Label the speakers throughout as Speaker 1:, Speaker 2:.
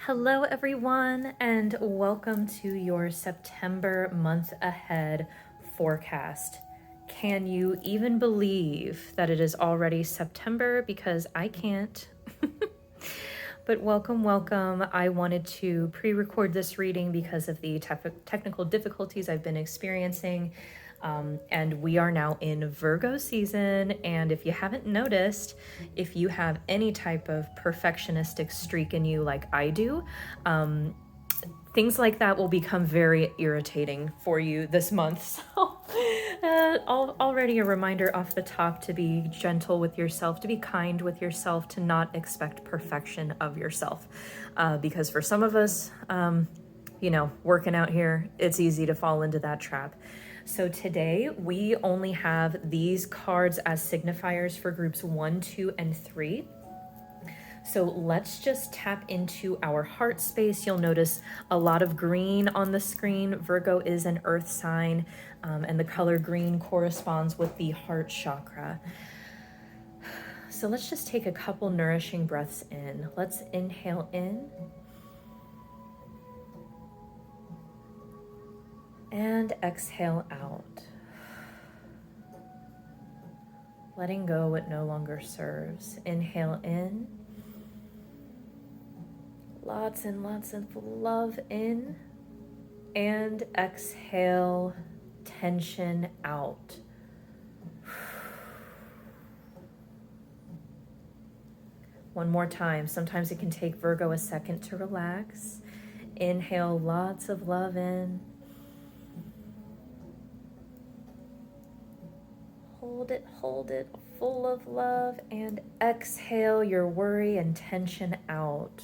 Speaker 1: Hello everyone, and welcome to your September month ahead forecast. Can you even believe that it is already September? Because I can't. But welcome. I wanted to pre-record this reading because of the technical difficulties I've been experiencing. And we are now in Virgo season. And if you haven't noticed, if you have any type of perfectionistic streak in you like I do, things like that will become very irritating for you this month. So already a reminder off the top to be gentle with yourself, to be kind with yourself, to not expect perfection of yourself. Because for some of us, working out here, it's easy to fall into that trap. So today we only have these cards as signifiers for groups 1, 2, and 3. So let's just tap into our heart space. You'll notice a lot of green on the screen. Virgo is an earth sign, and the color green corresponds with the heart chakra. So let's just take a couple nourishing breaths in. Let's inhale in. And exhale out. Letting go what no longer serves. Inhale in. Lots and lots of love in. And exhale tension out. One more time. Sometimes it can take Virgo a second to relax. Inhale lots of love in. Hold it, full of love, and exhale your worry and tension out.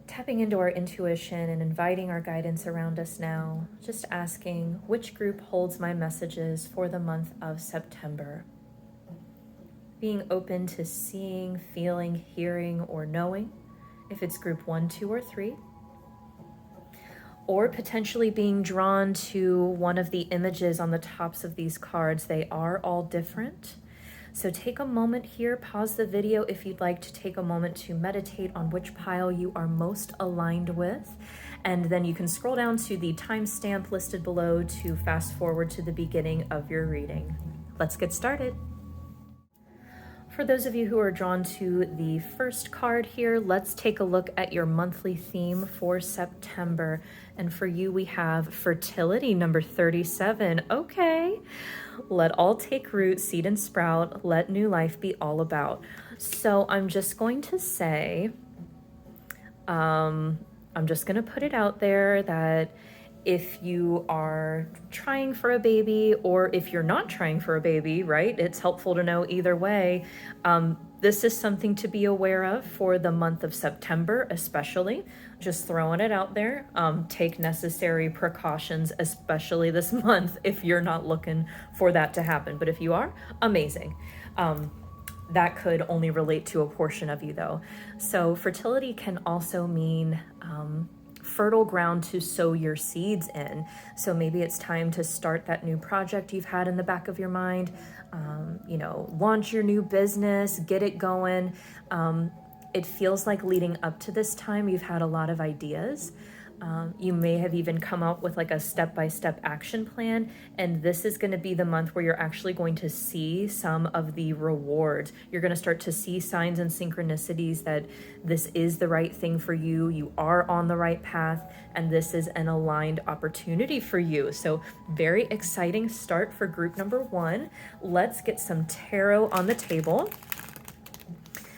Speaker 1: Tapping into our intuition and inviting our guidance around us now, just asking which group holds my messages for the month of September. Being open to seeing, feeling, hearing, or knowing, if it's group 1, 2, or 3. Or potentially being drawn to one of the images on the tops of these cards. They are all different. So take a moment here, pause the video if you'd like to take a moment to meditate on which pile you are most aligned with. And then you can scroll down to the timestamp listed below to fast forward to the beginning of your reading. Let's get started. For those of you who are drawn to the first card here, let's take a look at your monthly theme for September. And for you, we have fertility, number 37. Okay. Let all take root, seed and sprout. Let new life be all about. So I'm just going to say, I'm just going to put it out there that if you are trying for a baby or if you're not trying for a baby, right? It's helpful to know either way. This is something to be aware of for the month of September, especially. Just throwing it out there. Take necessary precautions, especially this month, if you're not looking for that to happen. But if you are, amazing. That could only relate to a portion of you though. So fertility can also mean fertile ground to sow your seeds in. So maybe it's time to start that new project you've had in the back of your mind, launch your new business, get it going. It feels like leading up to this time, you've had a lot of ideas. You may have even come up with like a step-by-step action plan, and this is going to be the month where you're actually going to see some of the rewards. You're going to start to see signs and synchronicities that this is the right thing for you. You are on the right path, and this is an aligned opportunity for you. So very exciting start for group number 1. Let's get some tarot on the table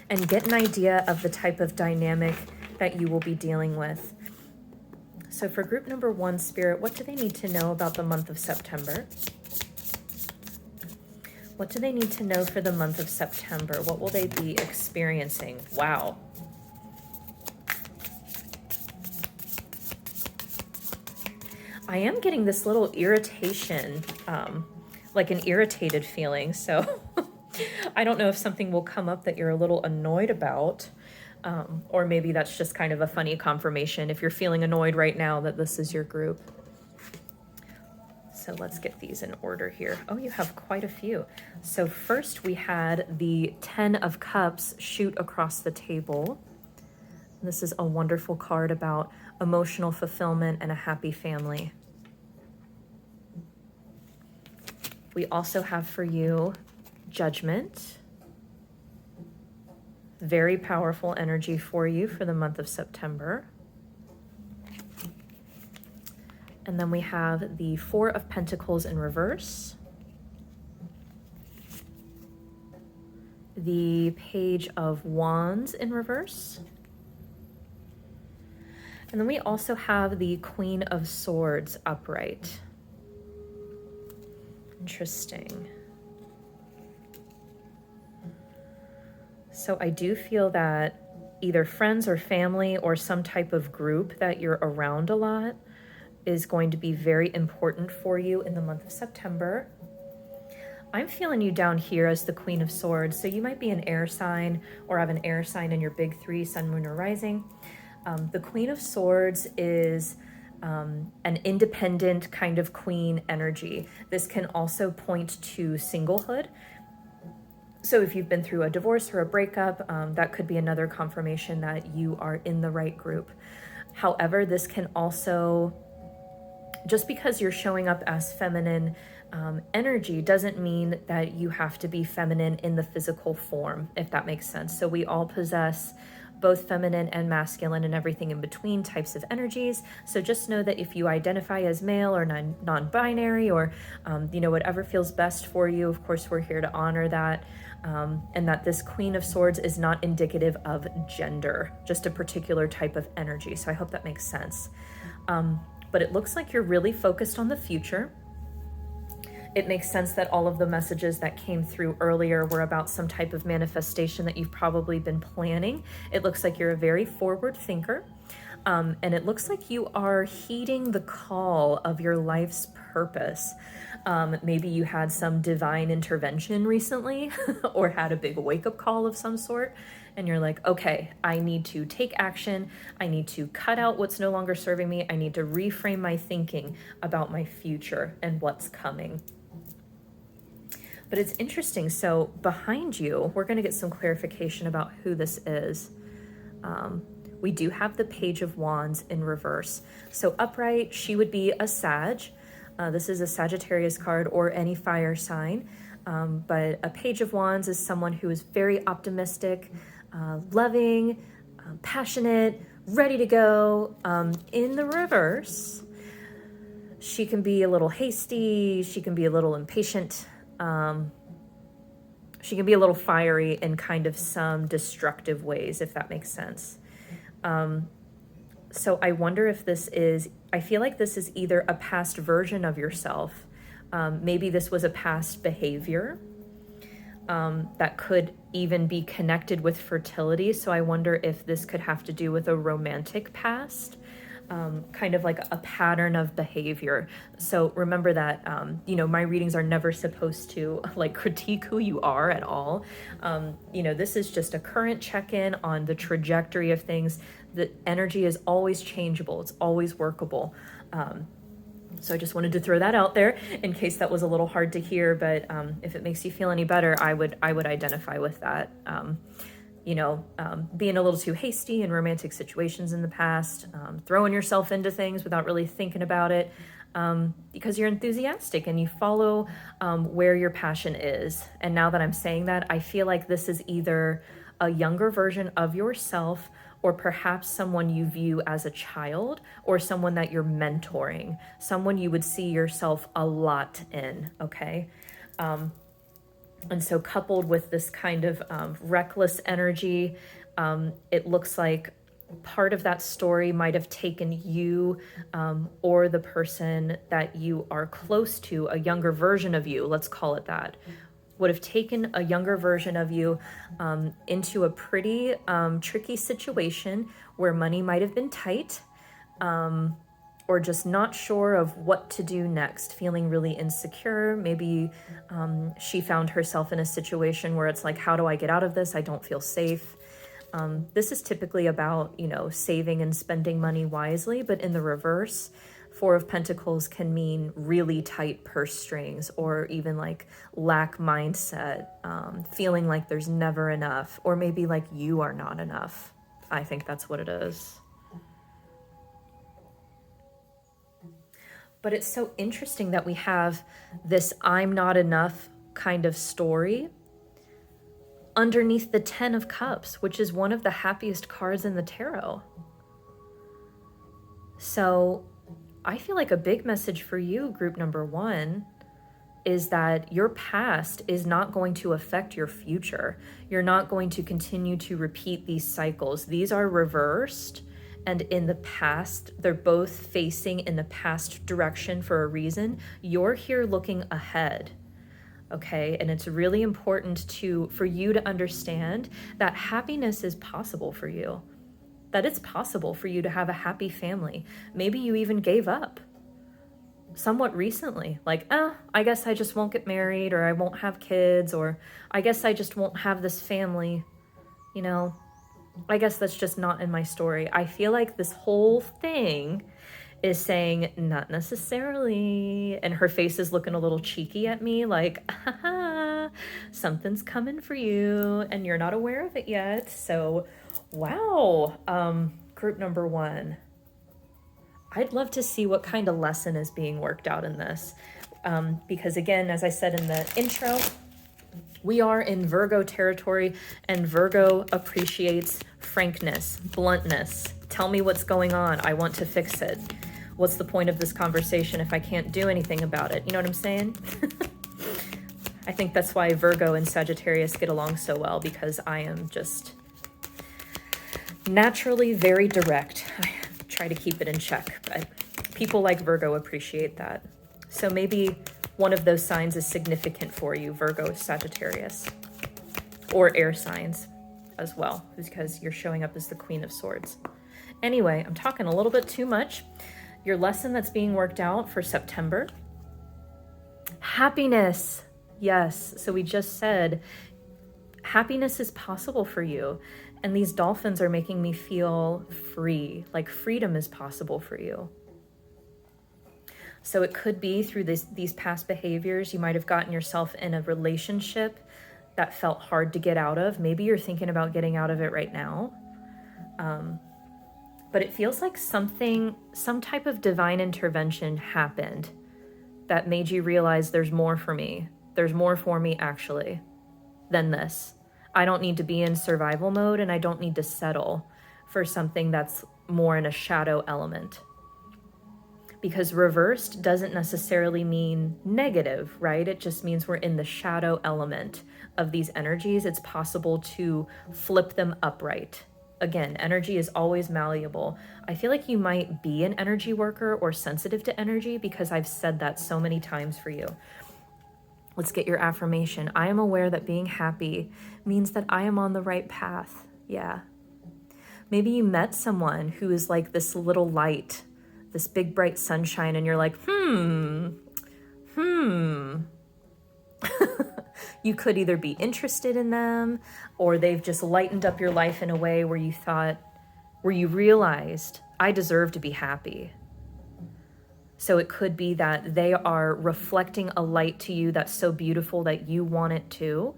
Speaker 1: and get an idea of the type of dynamic that you will be dealing with. So for group number 1, Spirit, what do they need to know about the month of September? What do they need to know for the month of September? What will they be experiencing? Wow. I am getting this little irritation, like an irritated feeling. So I don't know if something will come up that you're a little annoyed about. Or maybe that's just kind of a funny confirmation if you're feeling annoyed right now that this is your group. So let's get these in order here. Oh, you have quite a few. So first we had the 10 of Cups shoot across the table. This is a wonderful card about emotional fulfillment and a happy family. We also have for you Judgment. Very powerful energy for you for the month of September. And then we have the Four of Pentacles in reverse. The Page of Wands in reverse. And then we also have the Queen of Swords upright. Interesting. So I do feel that either friends or family or some type of group that you're around a lot is going to be very important for you in the month of September. I'm feeling you down here as the Queen of Swords. So you might be an air sign or have an air sign in your big three, Sun, Moon, or Rising. The Queen of Swords is an independent kind of queen energy. This can also point to singlehood. So if you've been through a divorce or a breakup, that could be another confirmation that you are in the right group. However, this can also, just because you're showing up as feminine energy doesn't mean that you have to be feminine in the physical form, if that makes sense. So we all possess both feminine and masculine and everything in between types of energies. So just know that if you identify as male or non-binary or, whatever feels best for you, of course, we're here to honor that. And that this Queen of Swords is not indicative of gender, just a particular type of energy. So I hope that makes sense. But it looks like you're really focused on the future. It makes sense that all of the messages that came through earlier were about some type of manifestation that you've probably been planning. It looks like you're a very forward thinker. And it looks like you are heeding the call of your life's purpose. Maybe you had some divine intervention recently or had a big wake-up call of some sort. And you're like, okay, I need to take action. I need to cut out what's no longer serving me. I need to reframe my thinking about my future and what's coming. But it's interesting. So behind you, we're going to get some clarification about who this is. We do have the Page of Wands in reverse. So upright, she would be a Sag. This is a Sagittarius card or any fire sign. But a Page of Wands is someone who is very optimistic, loving, passionate, ready to go. In the reverse, she can be a little hasty. She can be a little impatient. She can be a little fiery in kind of some destructive ways, if that makes sense. So I wonder if this is, I feel like this is either a past version of yourself. Maybe this was a past behavior that could even be connected with fertility. So I wonder if this could have to do with a romantic past. Kind of like a pattern of behavior. So remember that, my readings are never supposed to like critique who you are at all. This is just a current check-in on the trajectory of things. The energy is always changeable. It's always workable. So I just wanted to throw that out there in case that was a little hard to hear, but if it makes you feel any better, I would identify with that. Being a little too hasty in romantic situations in the past, throwing yourself into things without really thinking about it, because you're enthusiastic and you follow where your passion is. And now that I'm saying that, I feel like this is either a younger version of yourself or perhaps someone you view as a child or someone that you're mentoring, someone you would see yourself a lot in, okay? And so coupled with this kind of reckless energy, it looks like part of that story might have taken you or the person that you are close to, a younger version of you, let's call it that, would have taken a younger version of you into a pretty tricky situation where money might have been tight, or just not sure of what to do next, feeling really insecure. Maybe she found herself in a situation where it's like, how do I get out of this? I don't feel safe. This is typically about, saving and spending money wisely, but in the reverse, Four of Pentacles can mean really tight purse strings, or even like lack mindset, feeling like there's never enough, or maybe like you are not enough. I think that's what it is. But it's so interesting that we have this I'm not enough kind of story underneath the 10 of Cups, which is one of the happiest cards in the tarot. So I feel like a big message for you, group number 1, is that your past is not going to affect your future. You're not going to continue to repeat these cycles. These are reversed, and in the past, they're both facing in the past direction for a reason. You're here looking ahead, okay? And it's really important for you to understand that happiness is possible for you. That it's possible for you to have a happy family. Maybe you even gave up somewhat recently. Like, I guess I just won't get married, or I won't have kids, or I guess I just won't have this family. You know, I guess that's just not in my story. I feel like this whole thing is saying, not necessarily. And her face is looking a little cheeky at me, like, something's coming for you, and you're not aware of it yet. So wow, group number 1. I'd love to see what kind of lesson is being worked out in this. Because again, as I said in the intro, we are in Virgo territory, and Virgo appreciates frankness, bluntness. Tell me what's going on. I want to fix it. What's the point of this conversation if I can't do anything about it? You know what I'm saying? I think that's why Virgo and Sagittarius get along so well, because I am just naturally very direct. I try to keep it in check, but people like Virgo appreciate that. So maybe one of those signs is significant for you, Virgo, Sagittarius, or air signs as well, because you're showing up as the Queen of Swords. Anyway, I'm talking a little bit too much. Your lesson that's being worked out for September. Happiness. Yes. So we just said happiness is possible for you. And these dolphins are making me feel free, like freedom is possible for you. So it could be through these past behaviors. You might have gotten yourself in a relationship that felt hard to get out of. Maybe you're thinking about getting out of it right now. But it feels like some type of divine intervention happened that made you realize there's more for me. There's more for me actually than this. I don't need to be in survival mode, and I don't need to settle for something that's more in a shadow element. Because reversed doesn't necessarily mean negative, right? It just means we're in the shadow element of these energies. It's possible to flip them upright. Again, energy is always malleable. I feel like you might be an energy worker or sensitive to energy, because I've said that so many times for you. Let's get your affirmation. I am aware that being happy means that I am on the right path. Yeah. Maybe you met someone who is like this little light, this big bright sunshine, and you're like, You could either be interested in them, or they've just lightened up your life in a way where you realized, I deserve to be happy. So it could be that they are reflecting a light to you that's so beautiful that you want it too,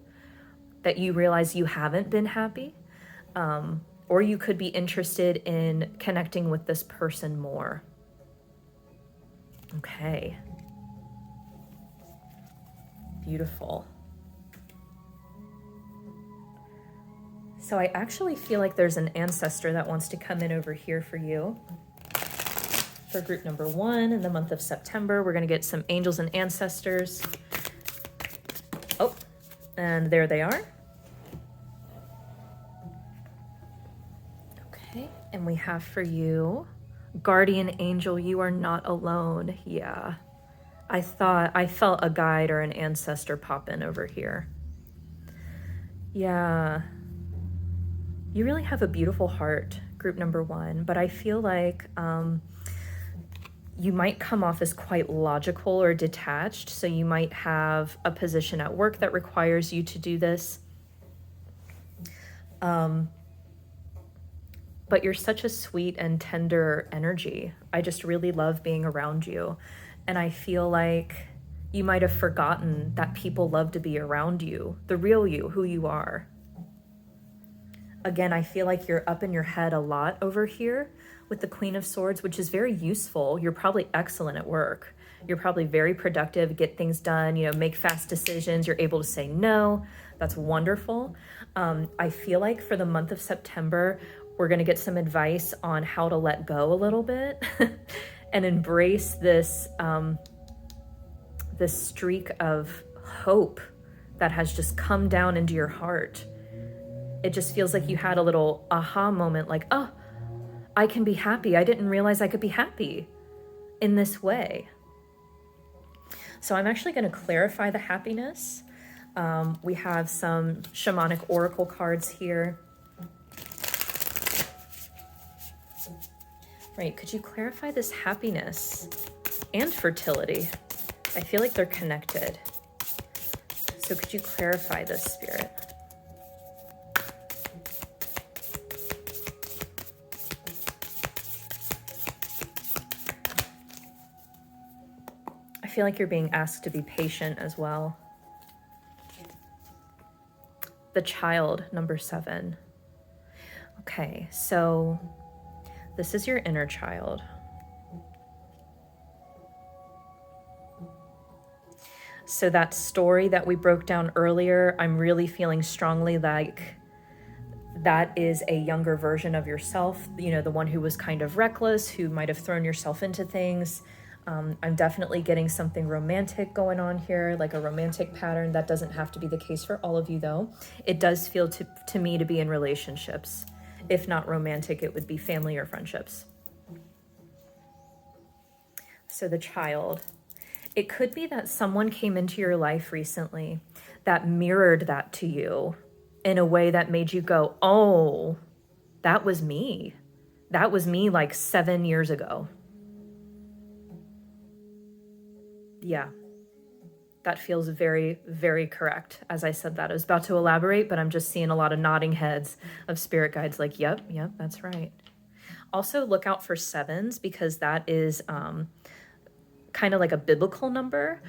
Speaker 1: that you realize you haven't been happy. Or you could be interested in connecting with this person more. Okay. Beautiful. So I actually feel like there's an ancestor that wants to come in over here for you. For group number 1 in the month of September, we're going to get some angels and ancestors. Oh, and there they are. Okay, and we have for you, guardian angel, you are not alone. Yeah, I felt a guide or an ancestor pop in over here. Yeah, you really have a beautiful heart, group number 1, but I feel like you might come off as quite logical or detached. So you might have a position at work that requires you to do this. But you're such a sweet and tender energy. I just really love being around you. And I feel like you might have forgotten that people love to be around you, the real you, who you are. Again, I feel like you're up in your head a lot over here with the Queen of Swords, which is very useful. You're probably excellent at work. You're probably very productive, get things done, make fast decisions. You're able to say no. That's wonderful. I feel like for the month of September, we're going to get some advice on how to let go a little bit and embrace this streak of hope that has just come down into your heart. It just feels like you had a little aha moment, like, oh, I can be happy. I didn't realize I could be happy in this way. So I'm actually going to clarify the happiness. We have some shamanic oracle cards here. Right, could you clarify this happiness and fertility? I feel like they're connected. So could you clarify this, Spirit? I feel like you're being asked to be patient as well. The child, number 7. Okay, so this is your inner child. So that story that we broke down earlier, I'm really feeling strongly like that is a younger version of yourself, the one who was kind of reckless, who might have thrown yourself into things. I'm definitely getting something romantic going on here, like a romantic pattern. That doesn't have to be the case for all of you, though. It does feel to me to be in relationships. If not romantic, it would be family or friendships. So the child. It could be that someone came into your life recently that mirrored that to you in a way that made you go, oh, that was me. That was me like 7 years ago. Yeah, that feels very, very correct. As I said that, I was about to elaborate, but I'm just seeing a lot of nodding heads of spirit guides like, yep, that's right. Also look out for 7s because that is kind of like a biblical number.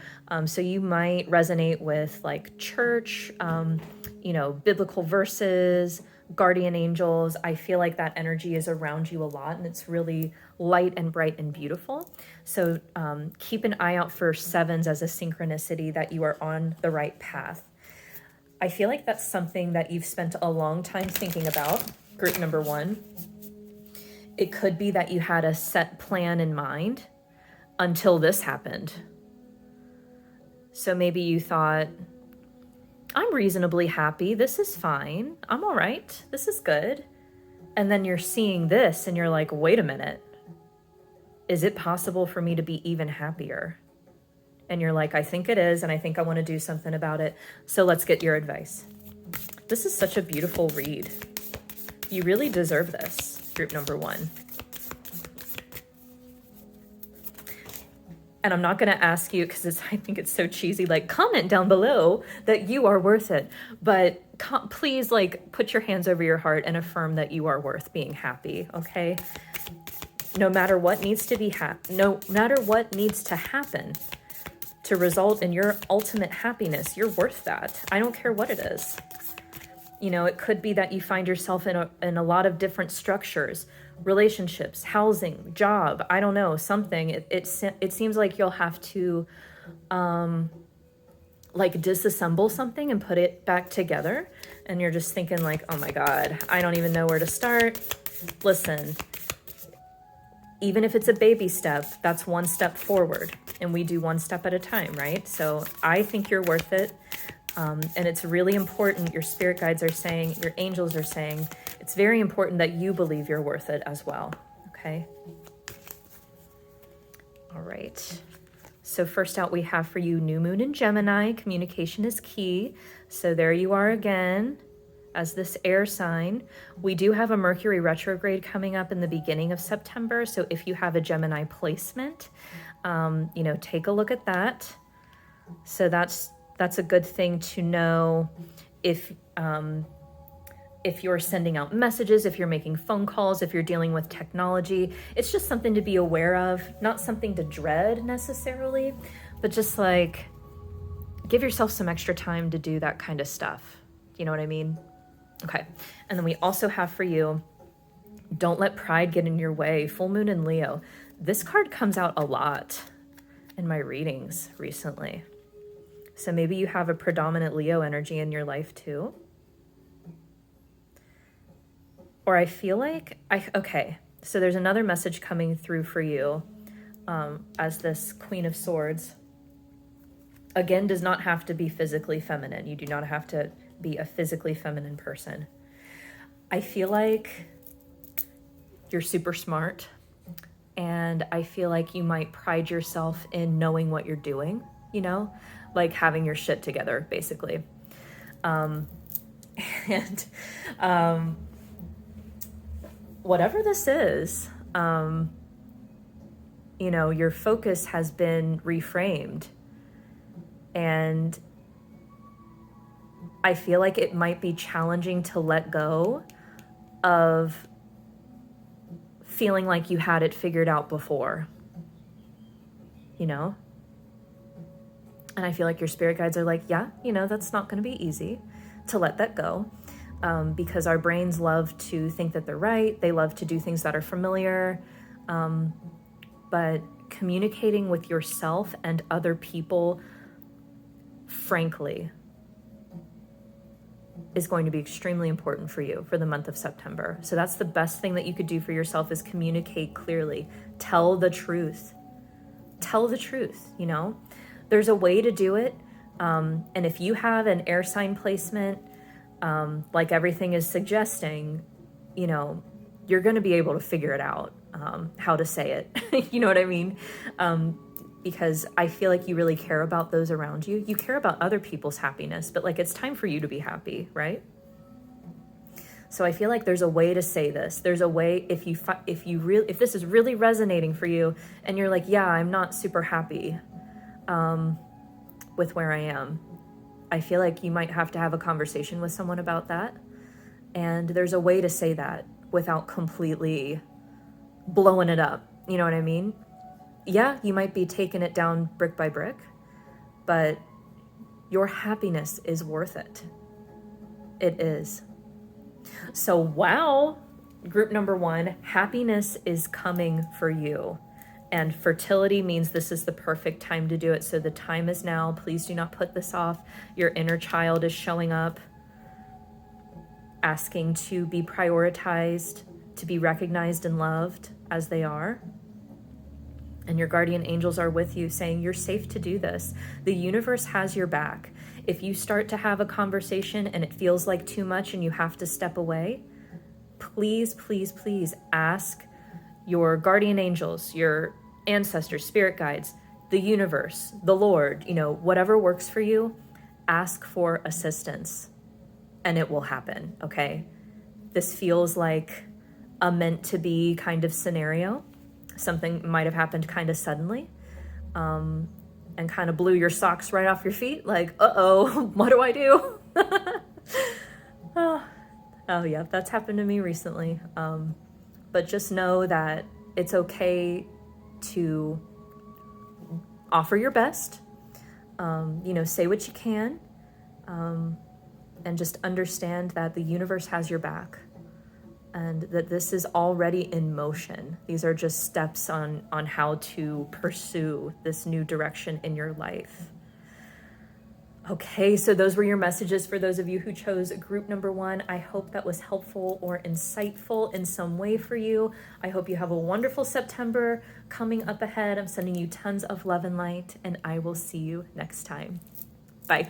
Speaker 1: So you might resonate with like church, biblical verses, guardian angels. I feel like that energy is around you a lot and it's really light and bright and beautiful. So keep an eye out for 7s as a synchronicity that you are on the right path. I feel like that's something that you've spent a long time thinking about, group number 1. It could be that you had a set plan in mind until this happened. So maybe you thought, I'm reasonably happy. This is fine. I'm all right. This is good. And then you're seeing this and you're like, wait a minute. Is it possible for me to be even happier? And you're like, I think it is. And I think I want to do something about it. So let's get your advice. This is such a beautiful read. You really deserve this, group number 1. And I'm not going to ask you because I think it's so cheesy, like comment down below that you are worth it. But please put your hands over your heart and affirm that you are worth being happy. Okay. No matter what needs to no matter what needs to happen to result in your ultimate happiness, you're worth that. I don't care what it is. It could be that you find yourself in a lot of different structures, relationships, housing, job, I don't know, something. It seems like you'll have to disassemble something and put it back together. And you're just thinking like, oh my God, I don't even know where to start. Listen, even if it's a baby step, that's one step forward. And we do one step at a time, right? So I think you're worth it. And it's really important, your spirit guides are saying, your angels are saying, it's very important that you believe you're worth it as well, okay? All right. So first out we have for you New Moon in Gemini. Communication is key. So there you are again as this air sign. We do have a Mercury retrograde coming up in the beginning of September. So if you have a Gemini placement, take a look at that. So that's a good thing to know if if you're sending out messages, if you're making phone calls, if you're dealing with technology, it's just something to be aware of, not something to dread necessarily, but just like give yourself some extra time to do that kind of stuff. You know what I mean? Okay. And then we also have for you, don't let pride get in your way. Full moon in Leo. This card comes out a lot in my readings recently. So maybe you have a predominant Leo energy in your life too. Or I feel like, okay, so there's another message coming through for you as this Queen of Swords. Again, does not have to be physically feminine. You do not have to be a physically feminine person. I feel like you're super smart, and I feel like you might pride yourself in knowing what you're doing, you know, like having your shit together, basically. Whatever this is, you know, your focus has been reframed. And I feel like it might be challenging to let go of feeling like you had it figured out before, you know? And I feel like your spirit guides are like, yeah, you know, that's not going to be easy to let that go. Because our brains love to think that they're right. They love to do things that are familiar. But communicating with yourself and other people, frankly, is going to be extremely important for you for the month of September. So that's the best thing that you could do for yourself, is communicate clearly. Tell the truth. Tell the truth, you know? There's a way to do it. And if you have an air sign placement, like everything is suggesting, you know, you're going to be able to figure it out, how to say it. You know what I mean? Because I feel like you really care about those around you. You care about other people's happiness, but like, it's time for you to be happy, right? So I feel like there's a way to say this. There's a way, if this is really resonating for you and you're like, yeah, I'm not super happy, with where I am. I feel like you might have to have a conversation with someone about that. And there's a way to say that without completely blowing it up. You know what I mean? Yeah, you might be taking it down brick by brick, but your happiness is worth it. It is. So, wow, group number 1, happiness is coming for you. And fertility means this is the perfect time to do it. So the time is now. Please do not put this off. Your inner child is showing up, asking to be prioritized, to be recognized and loved as they are. And your guardian angels are with you, saying you're safe to do this. The universe has your back. If you start to have a conversation and it feels like too much and you have to step away, please, please, please ask your guardian angels, your ancestors, spirit guides, the universe, the Lord, you know, whatever works for you, ask for assistance and it will happen, okay? This feels like a meant to be kind of scenario. Something might have happened kind of suddenly, and kind of blew your socks right off your feet. Like, uh-oh, what do I do? Oh yeah, that's happened to me recently. But just know that it's okay to offer your best, you know, say what you can, and just understand that the universe has your back and that this is already in motion. These are just steps on how to pursue this new direction in your life. Okay, so those were your messages for those of you who chose group number 1. I hope that was helpful or insightful in some way for you. I hope you have a wonderful September coming up ahead. I'm sending you tons of love and light, and I will see you next time. Bye.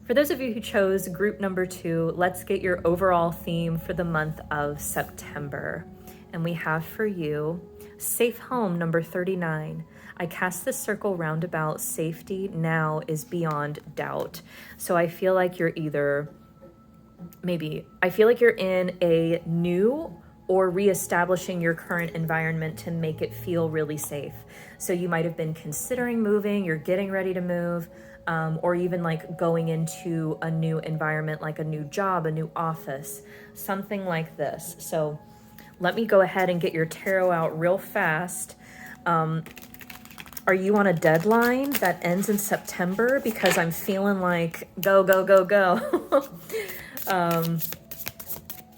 Speaker 1: For those of you who chose group number 2, let's get your overall theme for the month of September. And we have for you Safe Home number 39. I cast this circle roundabout. Safety now is beyond doubt. So I feel like you're either, I feel like you're in a new or reestablishing your current environment to make it feel really safe. So you might have been considering moving, you're getting ready to move, or even like going into a new environment, like a new job, a new office, something like this. So let me go ahead and get your tarot out real fast. Are you on a deadline that ends in September? Because I'm feeling like go, go, go, go.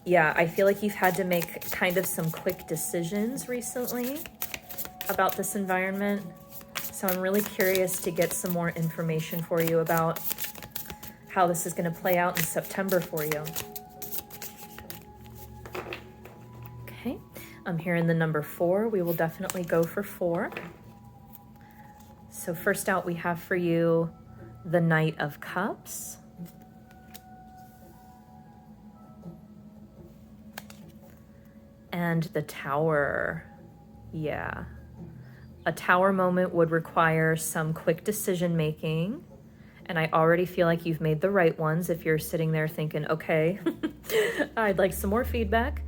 Speaker 1: Yeah, I feel like you've had to make kind of some quick decisions recently about this environment. So I'm really curious to get some more information for you about how this is going to play out in September for you. Okay, I'm hearing the number 4. We will definitely go for 4. So first out, we have for you the Knight of Cups. And the Tower. Yeah. A Tower moment would require some quick decision making. And I already feel like you've made the right ones if you're sitting there thinking, okay, I'd like some more feedback.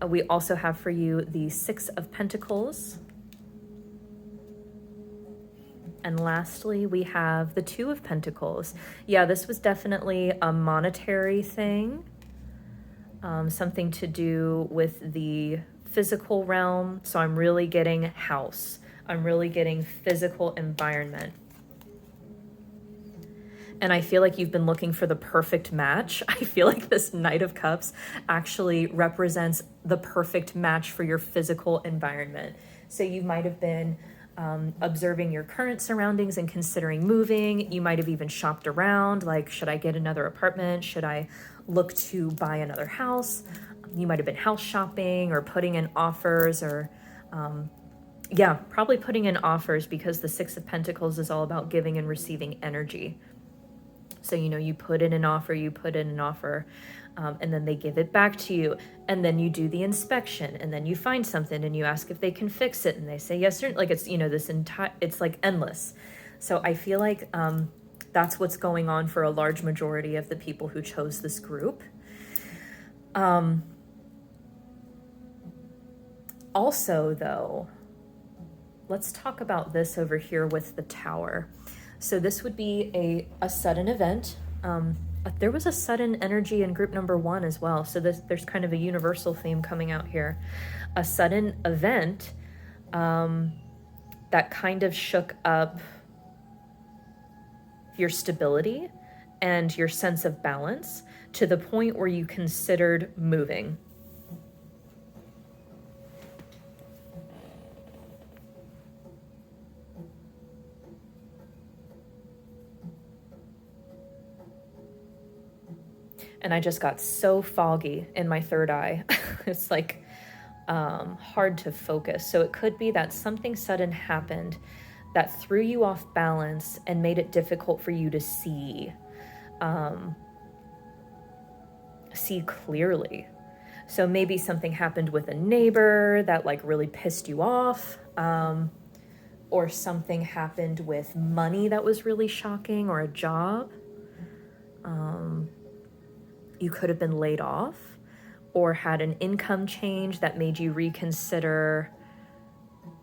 Speaker 1: We also have for you the 6 of Pentacles. And lastly, we have the 2 of Pentacles. Yeah, this was definitely a monetary thing. Something to do with the physical realm. So I'm really getting house. I'm really getting physical environment. And I feel like you've been looking for the perfect match. I feel like this Knight of Cups actually represents the perfect match for your physical environment. So you might have been observing your current surroundings and considering moving. You might have even shopped around, like, should I get another apartment? Should I look to buy another house? You might have been house shopping or putting in offers, or yeah, probably putting in offers, because the 6 of Pentacles is all about giving and receiving energy. So, you know, you put in an offer, and then they give it back to you. And then you do the inspection, and then you find something and you ask if they can fix it. And they say yes, or like, it's, you know, this entire, it's like endless. So I feel like that's what's going on for a large majority of the people who chose this group. Also, though, let's talk about this over here with the Tower. So this would be a sudden event. There was a sudden energy in group number 1 as well. So there's kind of a universal theme coming out here. A sudden event that kind of shook up your stability and your sense of balance to the point where you considered moving. And I just got so foggy in my third eye. It's like hard to focus. So it could be that something sudden happened that threw you off balance and made it difficult for you to see clearly. So maybe something happened with a neighbor that like really pissed you off, or something happened with money that was really shocking, or a job. You could have been laid off or had an income change that made you reconsider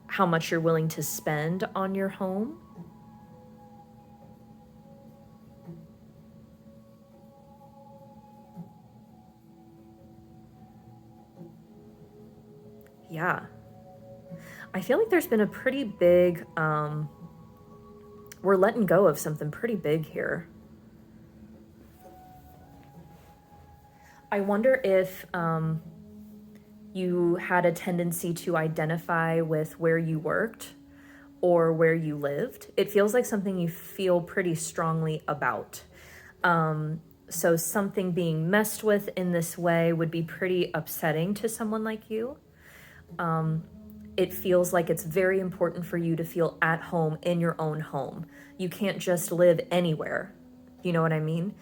Speaker 1: how much you're willing to spend on your home. Yeah. I feel like there's been a pretty big, we're letting go of something pretty big here. I wonder if you had a tendency to identify with where you worked or where you lived. It feels like something you feel pretty strongly about. So something being messed with in this way would be pretty upsetting to someone like you. It feels like it's very important for you to feel at home in your own home. You can't just live anywhere. You know what I mean?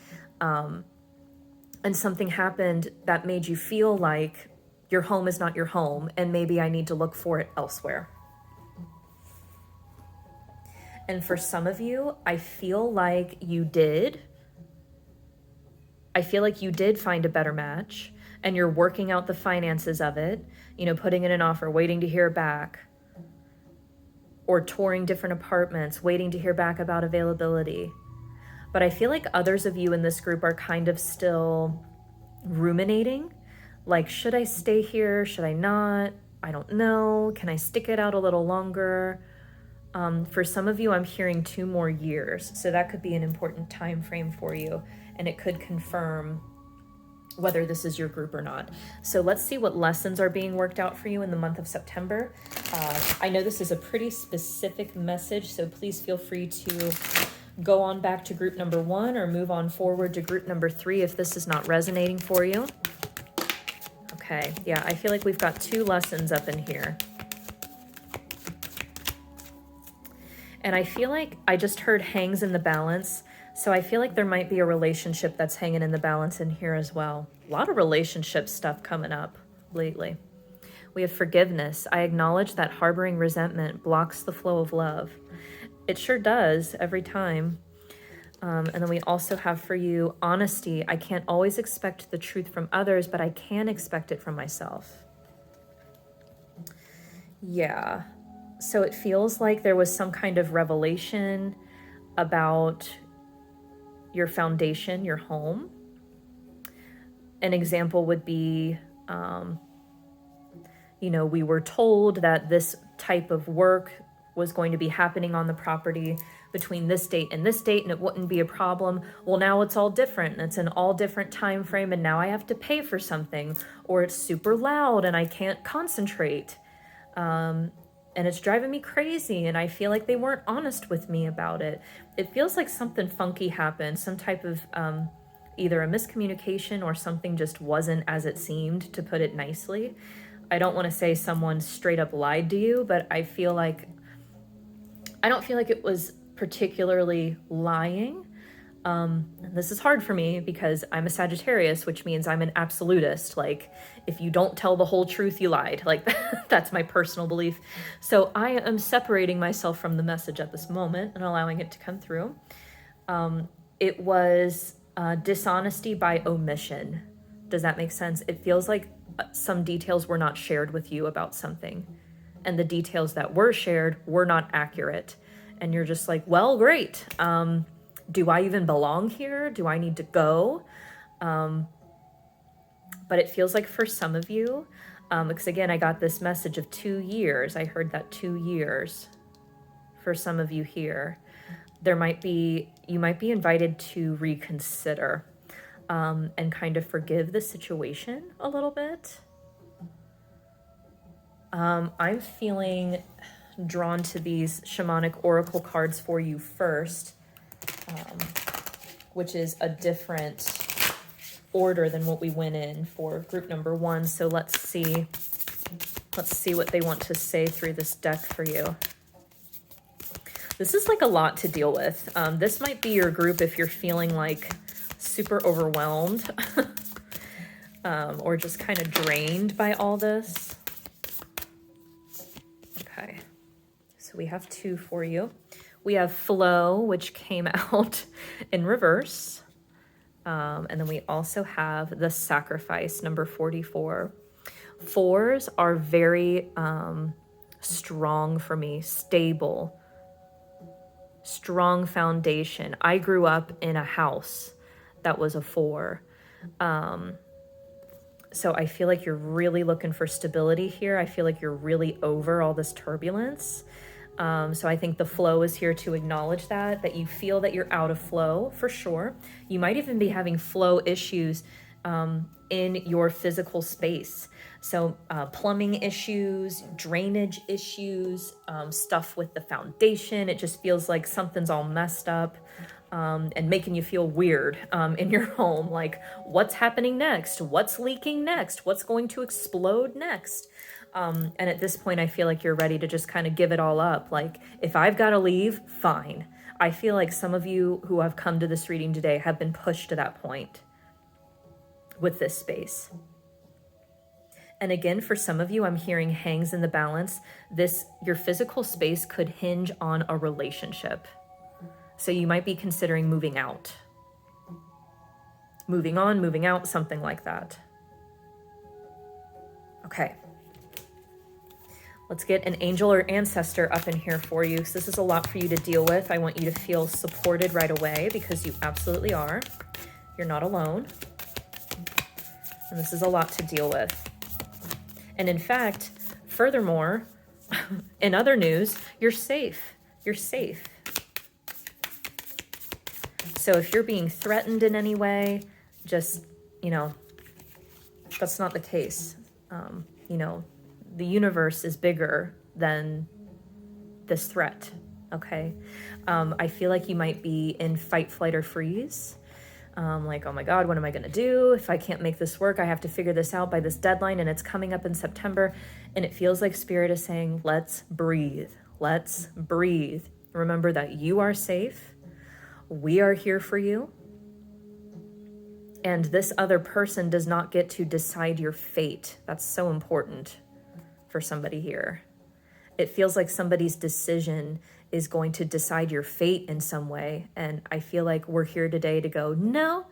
Speaker 1: And something happened that made you feel like your home is not your home, and maybe I need to look for it elsewhere. And for some of you, I feel like you did find a better match, and you're working out the finances of it, you know, putting in an offer, waiting to hear back, or touring different apartments, waiting to hear back about availability. But I feel like others of you in this group are kind of still ruminating. Like, should I stay here? Should I not? I don't know. Can I stick it out a little longer? For some of you, I'm hearing 2 more years. So that could be an important time frame for you. And it could confirm whether this is your group or not. So let's see what lessons are being worked out for you in the month of September. I know this is a pretty specific message, so please feel free to go on back to group number 1 or move on forward to group number 3 if this is not resonating for you. Okay, yeah, I feel like we've got 2 lessons up in here. And I feel like I just heard hangs in the balance. So I feel like there might be a relationship that's hanging in the balance in here as well. A lot of relationship stuff coming up lately. We have forgiveness. I acknowledge that harboring resentment blocks the flow of love. It sure does every time. And then we also have for you honesty. I can't always expect the truth from others, but I can expect it from myself. Yeah. So it feels like there was some kind of revelation about your foundation, your home. An example would be, we were told that this type of work was going to be happening on the property between this date and this date, and it wouldn't be a problem. Well, now it's all different, and it's an all different time frame, and now I have to pay for something, or it's super loud and I can't concentrate. And it's driving me crazy, and I feel like they weren't honest with me about it. It feels like something funky happened, some type of either a miscommunication or something just wasn't as it seemed, to put it nicely. I don't want to say someone straight up lied to you, but I don't feel like it was particularly lying. This is hard for me because I'm a Sagittarius, which means I'm an absolutist. Like, if you don't tell the whole truth, you lied. Like, that's my personal belief. So I am separating myself from the message at this moment and allowing it to come through. It was dishonesty by omission. Does that make sense? It feels like some details were not shared with you about something, and the details that were shared were not accurate. And you're just like, well, great. Do I even belong here? Do I need to go? But it feels like for some of you, because again, I got this message of 2 years. I heard that 2 years for some of you here. You might be invited to reconsider and kind of forgive the situation a little bit. I'm feeling drawn to these shamanic oracle cards for you first. Which is a different order than what we went in for group number 1. So let's see what they want to say through this deck for you. This is like a lot to deal with. This might be your group if you're feeling like super overwhelmed or just kind of drained by all this. Okay, so we have 2 for you. We have flow, which came out in reverse. And then we also have the sacrifice, number 44. 4s are very strong for me, stable, strong foundation. I grew up in a house that was a 4. So I feel like you're really looking for stability here. I feel like you're really over all this turbulence. So I think the flow is here to acknowledge that you feel that you're out of flow for sure. You might even be having flow issues in your physical space. So plumbing issues, drainage issues, stuff with the foundation. It just feels like something's all messed up and making you feel weird in your home. Like, what's happening next? What's leaking next? What's going to explode next? And at this point, I feel like you're ready to just kind of give it all up. Like, if I've got to leave, fine. I feel like some of you who have come to this reading today have been pushed to that point with this space. And again, for some of you, I'm hearing hangs in the balance. Your physical space could hinge on a relationship. So you might be considering moving out. Moving on, moving out, something like that. Okay. Let's get an angel or ancestor up in here for you. So this is a lot for you to deal with. I want you to feel supported right away because you absolutely are. You're not alone. And this is a lot to deal with. And in fact, furthermore, in other news, you're safe. You're safe. So if you're being threatened in any way, just, that's not the case. The universe is bigger than this threat, okay? I feel like you might be in fight, flight, or freeze. Like, oh my God, what am I gonna do? If I can't make this work, I have to figure this out by this deadline, and it's coming up in September. And it feels like Spirit is saying, let's breathe. Let's breathe. Remember that you are safe. We are here for you. And this other person does not get to decide your fate. That's so important for somebody here. It feels like somebody's decision is going to decide your fate in some way. And I feel like we're here today to go, no,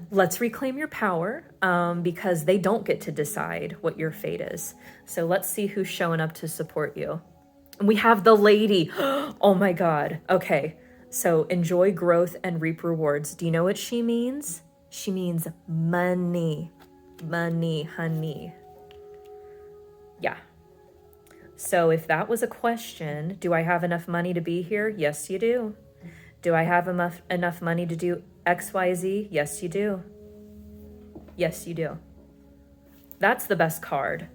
Speaker 1: let's reclaim your power because they don't get to decide what your fate is. So let's see who's showing up to support you. And we have the lady. Oh my God. Okay. So enjoy growth and reap rewards. Do you know what she means? She means money. Money, honey. Yeah. So if that was a question, do I have enough money to be here? Yes, you do. Do I have enough money to do X, Y, Z? Yes, you do. Yes, you do. That's the best card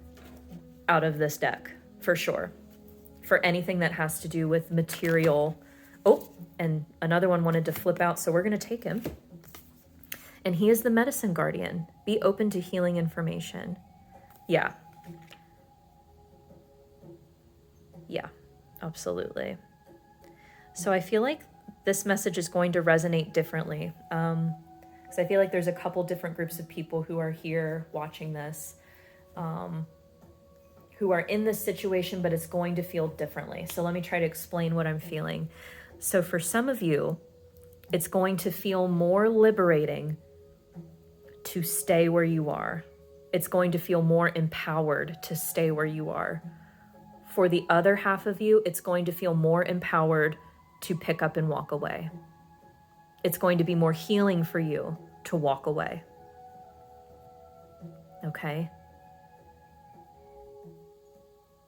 Speaker 1: out of this deck, for sure. For anything that has to do with material. Oh, and another one wanted to flip out, so we're going to take him. And he is the medicine guardian. Be open to healing information. Yeah. Yeah, absolutely. So I feel like this message is going to resonate differently. Because I feel like there's a couple different groups of people who are here watching this, who are in this situation, but it's going to feel differently. So let me try to explain what I'm feeling. So for some of you, it's going to feel more liberating to stay where you are. It's going to feel more empowered to stay where you are. For the other half of you, it's going to feel more empowered to pick up and walk away. It's going to be more healing for you to walk away. Okay?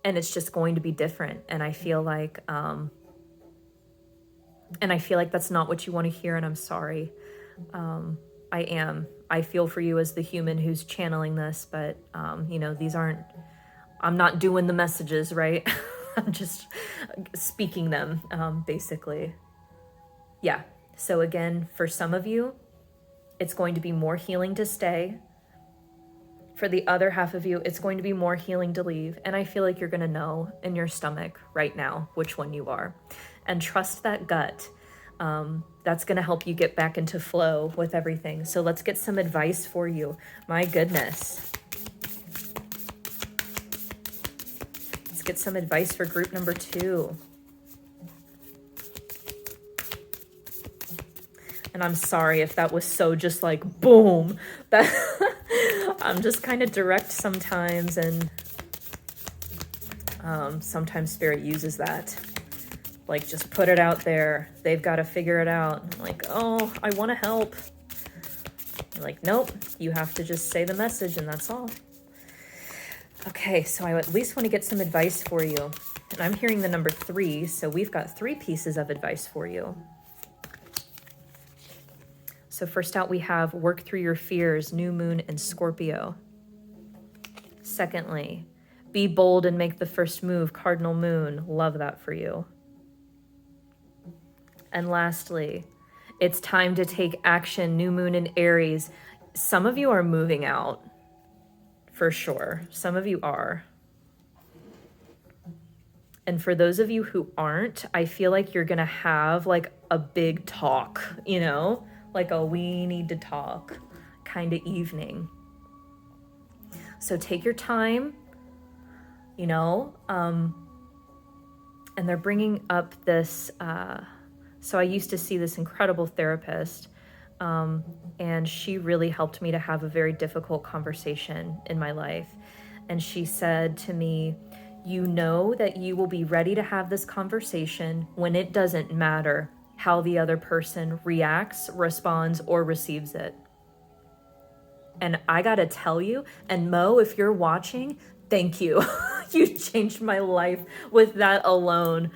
Speaker 1: And it's just going to be different. And I feel like, that's not what you want to hear, and I'm sorry. I feel for you as the human who's channeling this, but, these aren't, I'm not doing the messages, right? I'm just speaking them, basically. Yeah. So again, for some of you, it's going to be more healing to stay. For the other half of you, it's going to be more healing to leave. And I feel like you're going to know in your stomach right now which one you are. And trust that gut. That's going to help you get back into flow with everything. So let's get some advice for you. My goodness. Let's get some advice for group number 2. And I'm sorry if that was so just like, boom. That I'm just kind of direct sometimes, and sometimes Spirit uses that. Like, just put it out there. They've got to figure it out. I'm like, oh, I want to help. I'm like, nope, you have to just say the message and that's all. Okay, so I at least want to get some advice for you. And I'm hearing the number 3, so we've got 3 pieces of advice for you. So first out, we have work through your fears, new moon and Scorpio. Secondly, be bold and make the first move, cardinal moon. Love that for you. And lastly, it's time to take action, new moon and Aries. Some of you are moving out, for sure. Some of you are. And for those of you who aren't, I feel like you're going to have like a big talk, like a we need to talk kind of evening. So take your time, and they're bringing up this, so I used to see this incredible therapist, and she really helped me to have a very difficult conversation in my life. And she said to me, you know that you will be ready to have this conversation when it doesn't matter how the other person reacts, responds, or receives it. And I gotta tell you, and Mo, if you're watching, thank you. You changed my life with that alone.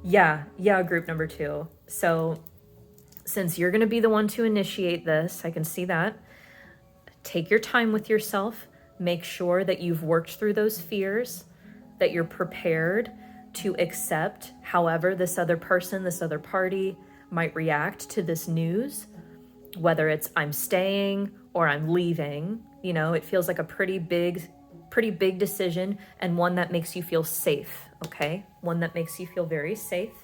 Speaker 1: Yeah, group number 2. So since you're gonna be the one to initiate this, I can see that. Take your time with yourself. Make sure that you've worked through those fears, that you're prepared to accept however this other person, this other party might react to this news, whether it's I'm staying or I'm leaving. You know, it feels like a pretty big decision, and one that makes you feel safe, okay? One that makes you feel very safe.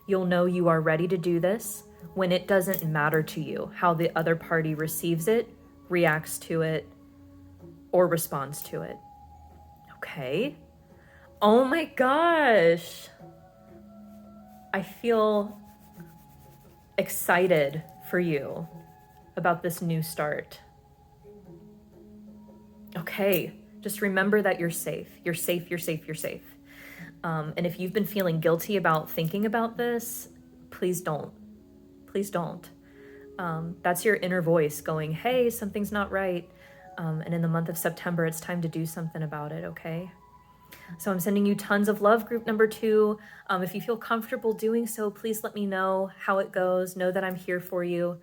Speaker 1: You'll know you are ready to do this when it doesn't matter to you how the other party receives it, reacts to it, or responds to it. Okay. Oh my gosh. I feel excited for you about this new start. Okay. Just remember that you're safe. You're safe, you're safe, you're safe. And if you've been feeling guilty about thinking about this, please don't. Please don't. That's your inner voice going, hey, something's not right. And in the month of September, it's time to do something about it, okay? So I'm sending you tons of love, group number 2. If you feel comfortable doing so, please let me know how it goes. Know that I'm here for you.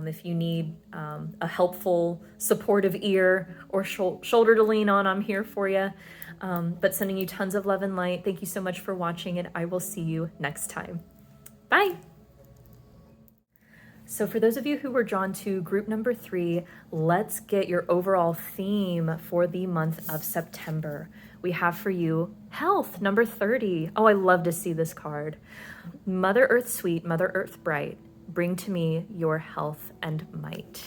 Speaker 1: If you need a helpful, supportive ear or shoulder to lean on, I'm here for you. But sending you tons of love and light. Thank you so much for watching, and I will see you next time. Bye. So for those of you who were drawn to group number 3, let's get your overall theme for the month of September. We have for you health, number 30. Oh, I love to see this card. Mother Earth sweet, Mother Earth bright, bring to me your health and might.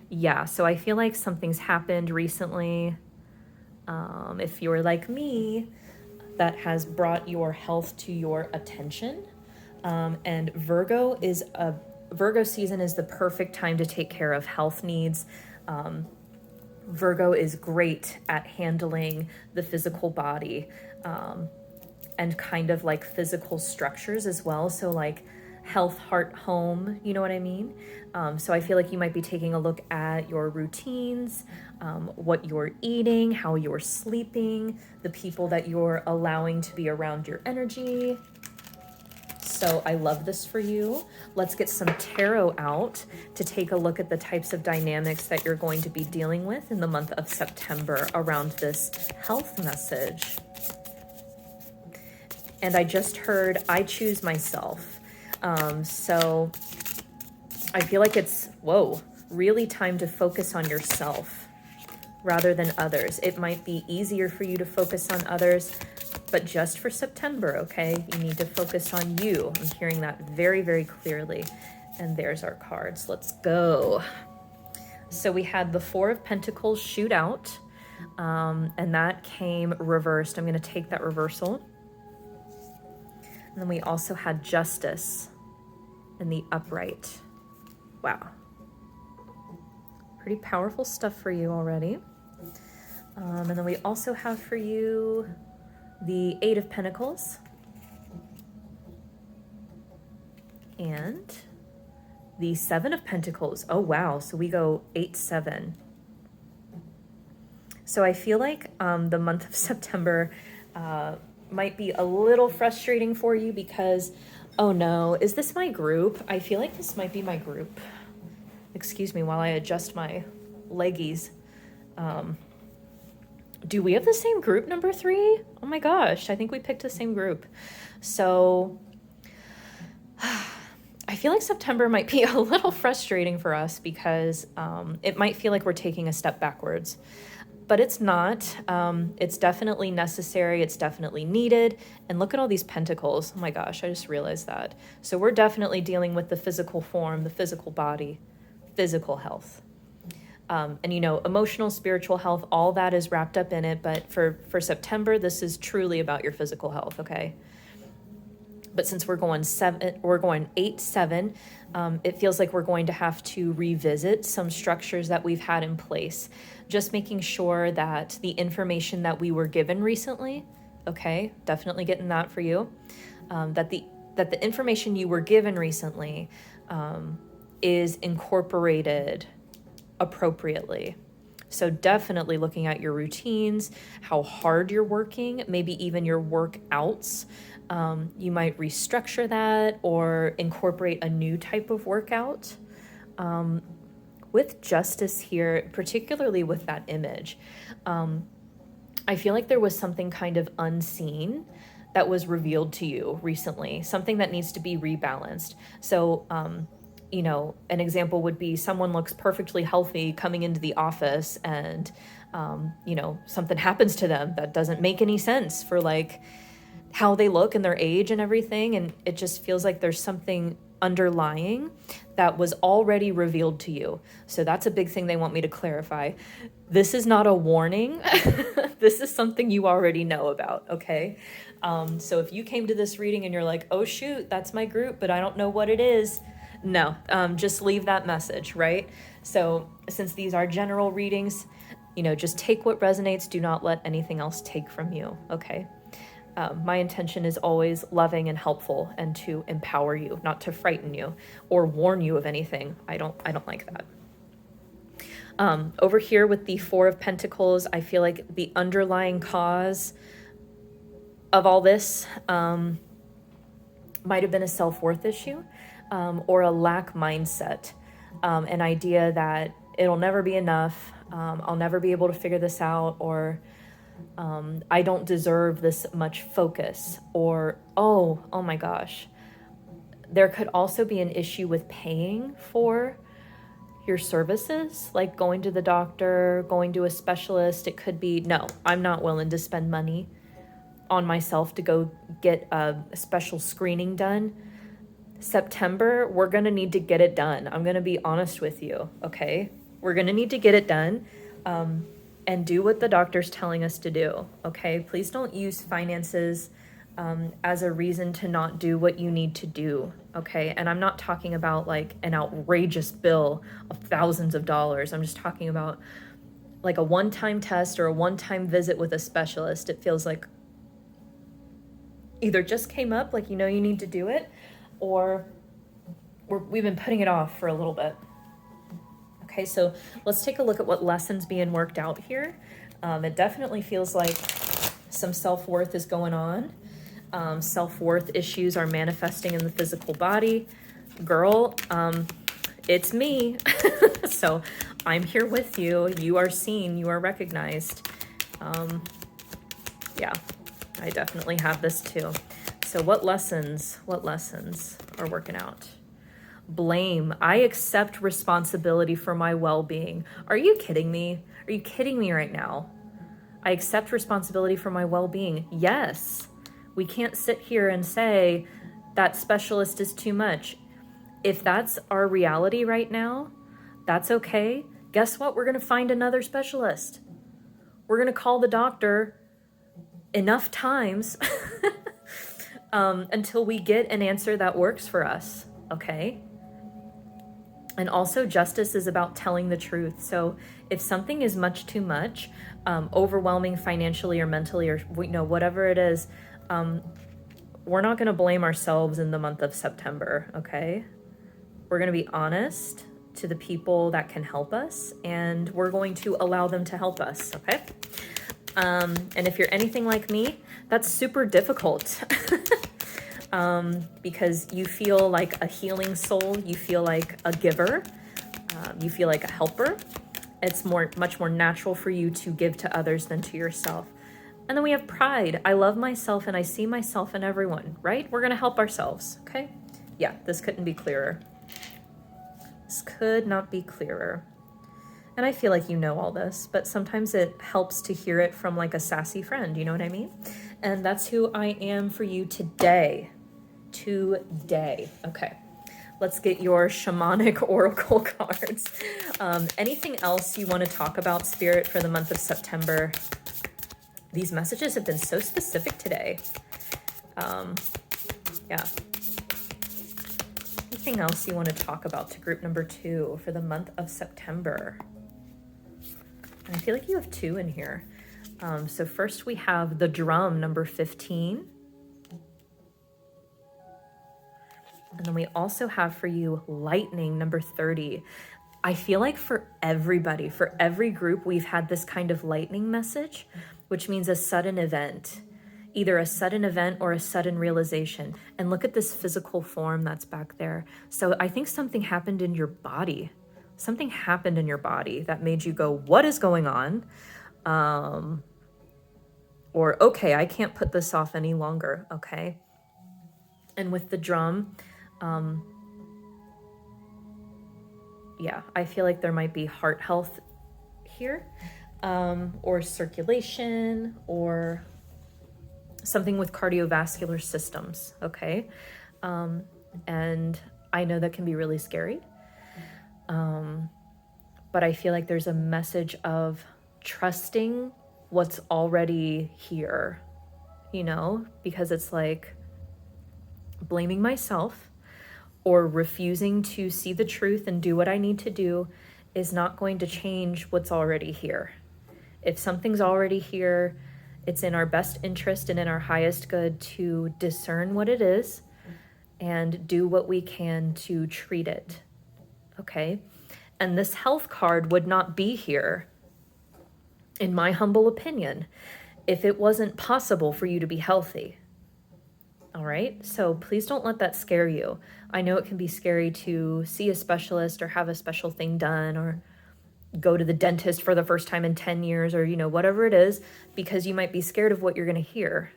Speaker 1: Yeah, so I feel like something's happened recently. If you're like me, that has brought your health to your attention. And Virgo season is the perfect time to take care of health needs. Virgo is great at handling the physical body, and kind of like physical structures as well. So like health, heart, home, you know what I mean? So I feel like you might be taking a look at your routines, what you're eating, how you're sleeping, the people that you're allowing to be around your energy. So I love this for you. Let's get some tarot out to take a look at the types of dynamics that you're going to be dealing with in the month of September around this health message. And I just heard, I choose myself. So I feel like it's, really time to focus on yourself rather than others. It might be easier for you to focus on others, but just for September, okay? You need to focus on you. I'm hearing that very, very clearly. And there's our cards. Let's go. So we had the 4 of Pentacles shoot out, and that came reversed. I'm going to take that reversal. And then we also had Justice in the upright. Wow. Pretty powerful stuff for you already. And then we also have for you the 8 of Pentacles and the 7 of Pentacles. Oh, wow. So we go 8, 7. So I feel like the month of September might be a little frustrating for you because, oh no, is this my group? I feel like this might be my group. Excuse me while I adjust my leggies. Do we have the same group, number 3? Oh my gosh, I think we picked the same group. So I feel like September might be a little frustrating for us because it might feel like we're taking a step backwards. But it's not. It's definitely necessary. It's definitely needed. And look at all these pentacles. Oh my gosh, I just realized that. So we're definitely dealing with the physical form, the physical body, physical health. And you know, emotional, spiritual health, all that is wrapped up in it. But for September, this is truly about your physical health, okay? But since we're going 8-7, it feels like we're going to have to revisit some structures that we've had in place. Just making sure that the information that we were given recently, okay, definitely getting that for you, that the information you were given recently is incorporated appropriately. So definitely looking at your routines, how hard you're working, maybe even your workouts. You might restructure that or incorporate a new type of workout. With justice here, particularly with that image, I feel like there was something kind of unseen that was revealed to you recently, something that needs to be rebalanced. So, you know, an example would be someone looks perfectly healthy coming into the office and, you know, something happens to them that doesn't make any sense for like how they look and their age and everything. And it just feels like there's something underlying that was already revealed to you. So that's a big thing they want me to clarify. This is not a warning. This is something you already know about, okay? So if you came to this reading and you're like, oh shoot, that's my group, but I don't know what it is. No, just leave that message, right? So since these are general readings, you know, just take what resonates. Do not let anything else take from you, okay? My intention is always loving and helpful and to empower you, not to frighten you or warn you of anything. I don't like that. Over here with the Four of Pentacles, I feel like the underlying cause of all this might have been a self-worth issue or a lack mindset, an idea that it'll never be enough, I'll never be able to figure this out, or I don't deserve this much focus, or oh my gosh. There could also be an issue with paying for your services, like going to the doctor, going to a specialist. It could be, no, I'm not willing to spend money on myself to go get a special screening done. September, we're going to need to get it done. I'm going to be honest with you, okay? We're going to need to get it done. And do what the doctor's telling us to do, okay? Please don't use finances as a reason to not do what you need to do, okay? And I'm not talking about like an outrageous bill of thousands of dollars. I'm just talking about like a one-time test or a one-time visit with a specialist. It feels like either just came up, like you know you need to do it, or we've been putting it off for a little bit. Okay, so let's take a look at what lessons being worked out here. It definitely feels like some self-worth is going on. Self-worth issues are manifesting in the physical body. Girl, it's me. So I'm here with you. You are seen, you are recognized. Yeah, I definitely have this too. So what lessons are working out? Blame. I accept responsibility for my well-being. Are you kidding me? Are you kidding me right now? I accept responsibility for my well-being. Yes. We can't sit here and say that specialist is too much. If that's our reality right now, that's okay. Guess what? We're going to find another specialist. We're going to call the doctor enough times until we get an answer that works for us. Okay? And also justice is about telling the truth. So if something is much too much, overwhelming financially or mentally, or whatever it is, we're not going to blame ourselves in the month of September, okay? We're going to be honest to the people that can help us, and we're going to allow them to help us, okay? And if you're anything like me, that's super difficult. Because you feel like a healing soul, you feel like a giver, you feel like a helper. It's much more natural for you to give to others than to yourself. And then we have pride. I love myself and I see myself in everyone, right? We're going to help ourselves, okay? Yeah, this couldn't be clearer. This could not be clearer. And I feel like you know all this, but sometimes it helps to hear it from like a sassy friend, you know what I mean? And that's who I am for you today. Okay, let's get your shamanic oracle cards. Anything else you want to talk about, Spirit, for the month of September? These messages have been so specific today. Yeah. Anything else you want to talk about to group number 2 for the month of September? And I feel like you have 2 in here. So first we have the drum, number 15. And then we also have for you lightning, number 30. I feel like for everybody, for every group, we've had this kind of lightning message, which means a sudden event, either a sudden event or a sudden realization. And look at this physical form that's back there. So I think something happened in your body. Something happened in your body that made you go, what is going on? Or, okay, I can't put this off any longer, okay? And with the drum, yeah, I feel like there might be heart health here, or circulation, or something with cardiovascular systems, okay? And I know that can be really scary, but I feel like there's a message of trusting what's already here, you know, because it's like blaming myself or refusing to see the truth and do what I need to do is not going to change what's already here. If something's already here, it's in our best interest and in our highest good to discern what it is and do what we can to treat it, okay? And this health card would not be here, in my humble opinion, if it wasn't possible for you to be healthy. All right, so please don't let that scare you. I know it can be scary to see a specialist or have a special thing done or go to the dentist for the first time in 10 years or, you know, whatever it is, because you might be scared of what you're going to hear.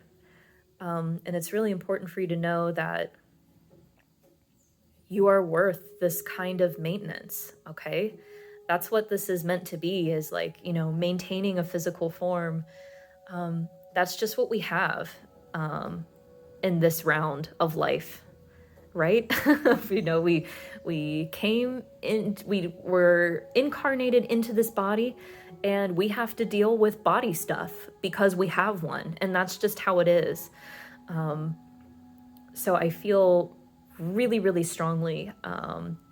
Speaker 1: And it's really important for you to know that you are worth this kind of maintenance, okay? That's what this is meant to be, is like, you know, maintaining a physical form. That's just what we have in this round of life, right? You know, we came in, we were incarnated into this body, and we have to deal with body stuff because we have one, and that's just how it is. So I feel really, really strongly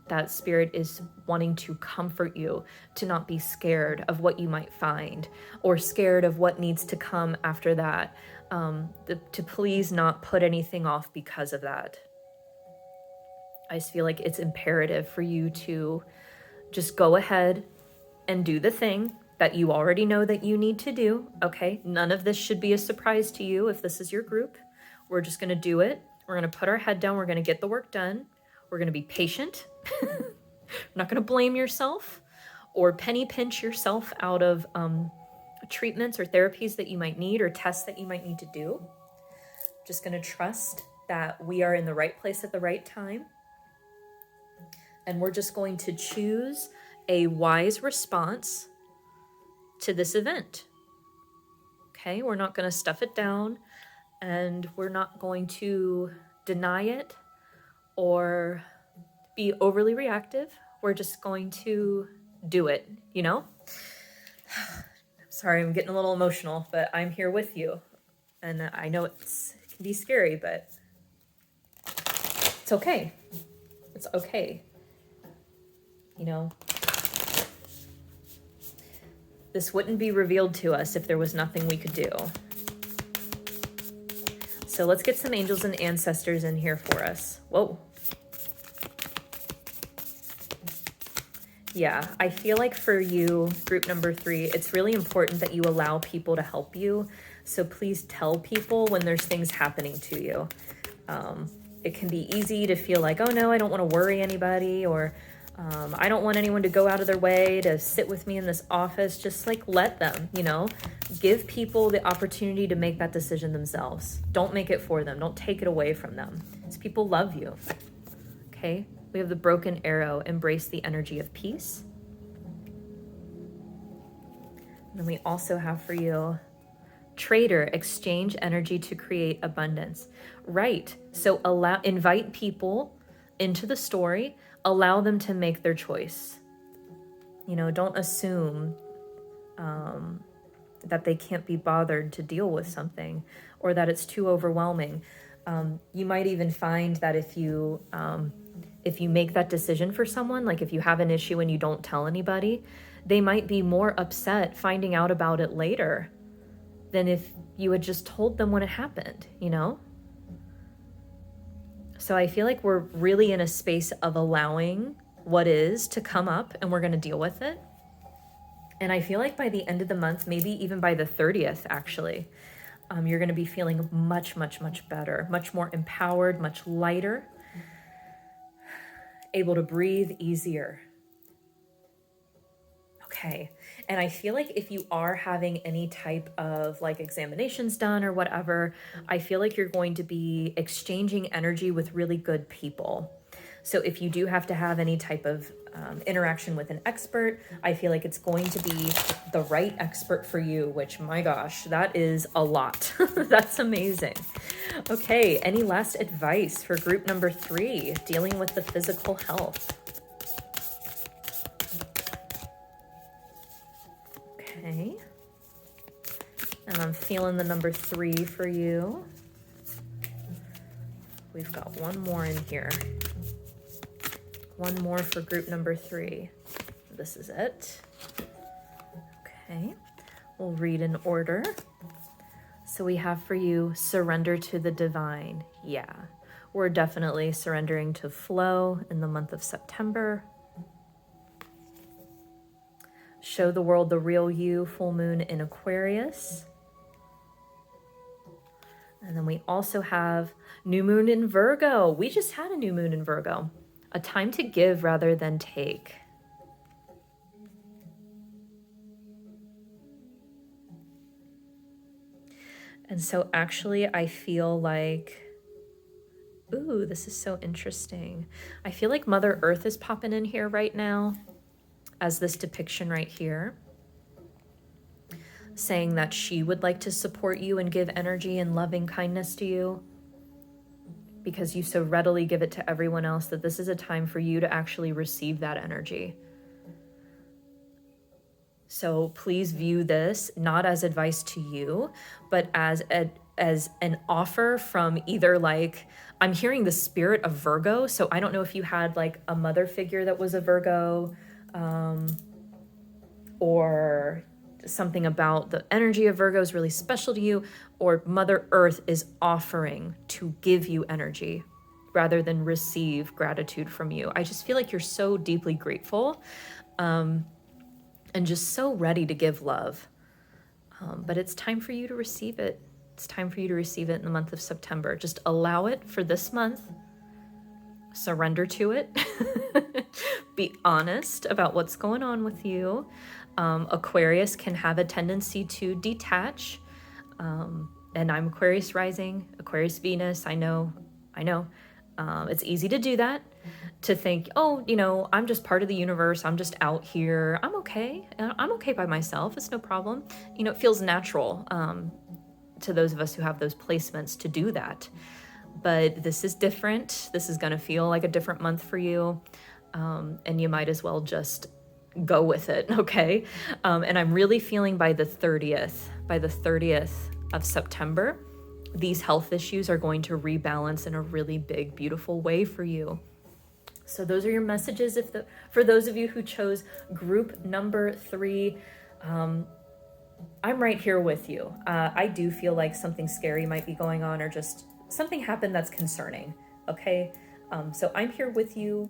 Speaker 1: that Spirit is wanting to comfort you, to not be scared of what you might find or scared of what needs to come after that, to please not put anything off because of that. I just feel like it's imperative for you to just go ahead and do the thing that you already know that you need to do, okay? None of this should be a surprise to you if this is your group. We're just going to do it. We're going to put our head down. We're going to get the work done. We're going to be patient. You're not going to blame yourself or penny pinch yourself out of treatments or therapies that you might need or tests that you might need to do. Just going to trust that we are in the right place at the right time. And we're just going to choose a wise response to this event. Okay, we're not going to stuff it down, and we're not going to deny it or be overly reactive. We're just going to do it, you know? Sorry, I'm getting a little emotional, but I'm here with you. And I know it can be scary, but it's okay. It's okay. You know, this wouldn't be revealed to us if there was nothing we could do. So let's get some angels and ancestors in here for us. Whoa. Yeah, I feel like for you, group number 3, it's really important that you allow people to help you. So please tell people when there's things happening to you. It can be easy to feel like, oh no, I don't want to worry anybody, or I don't want anyone to go out of their way to sit with me in this office. Just like let them, you know, give people the opportunity to make that decision themselves. Don't make it for them. Don't take it away from them. These people love you. Okay. We have the broken arrow. Embrace the energy of peace. And then we also have for you trader, exchange energy to create abundance. Right. So invite people into the story. Allow them to make their choice. You know, don't assume that they can't be bothered to deal with something or that it's too overwhelming. You might even find that if you make that decision for someone, like if you have an issue and you don't tell anybody, they might be more upset finding out about it later than if you had just told them when it happened, you know? So I feel like we're really in a space of allowing what is to come up, and we're going to deal with it. And I feel like by the end of the month, maybe even by the 30th, actually, you're going to be feeling much, much, much better, much more empowered, much lighter, able to breathe easier. Okay. And I feel like if you are having any type of like examinations done or whatever, I feel like you're going to be exchanging energy with really good people. So if you do have to have any type of interaction with an expert, I feel like it's going to be the right expert for you, which, my gosh, that is a lot. That's amazing. Okay. Any last advice for group number 3, dealing with the physical health? Okay. And I'm feeling the number 3 for you. We've got one more in here. One more for group number 3. This is it. Okay. We'll read in order. So we have for you, surrender to the divine. Yeah. We're definitely surrendering to flow in the month of September. Show the world the real you, full moon in Aquarius. And then we also have new moon in Virgo. We just had a new moon in Virgo. A time to give rather than take. And so actually I feel like, ooh, this is so interesting. I feel like Mother Earth is popping in here right now, as this depiction right here, saying that she would like to support you and give energy and loving kindness to you because you so readily give it to everyone else, that this is a time for you to actually receive that energy. So please view this not as advice to you, but as an offer from either, like, I'm hearing the spirit of Virgo. So I don't know if you had like a mother figure that was a Virgo, or something about the energy of Virgo is really special to you, or Mother Earth is offering to give you energy rather than receive gratitude from you. I just feel like you're so deeply grateful, and just so ready to give love. But it's time for you to receive it. It's time for you to receive it in the month of September. Just allow it for this month. Surrender to it. Be honest about what's going on with you. Aquarius can have a tendency to detach. And I'm Aquarius rising, Aquarius Venus. I know. It's easy to do that, to think, oh, you know, I'm just part of the universe. I'm just out here. I'm okay. I'm okay by myself. It's no problem. You know, it feels natural to those of us who have those placements to do that. But this is different. This is going to feel like a different month for you. And you might as well just go with it, okay? And I'm really feeling by the 30th of September, these health issues are going to rebalance in a really big, beautiful way for you. So those are your messages. For those of you who chose group number 3, I'm right here with you. I do feel like something scary might be going on, or just something happened that's concerning, okay? So I'm here with you.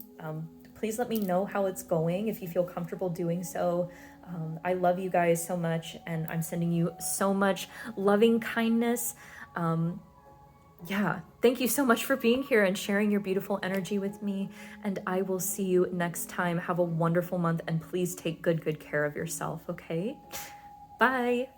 Speaker 1: Please let me know how it's going if you feel comfortable doing so. I love you guys so much, and I'm sending you so much loving kindness. Thank you so much for being here and sharing your beautiful energy with me, and I will see you next time. Have a wonderful month, and please take good care of yourself, okay? Bye.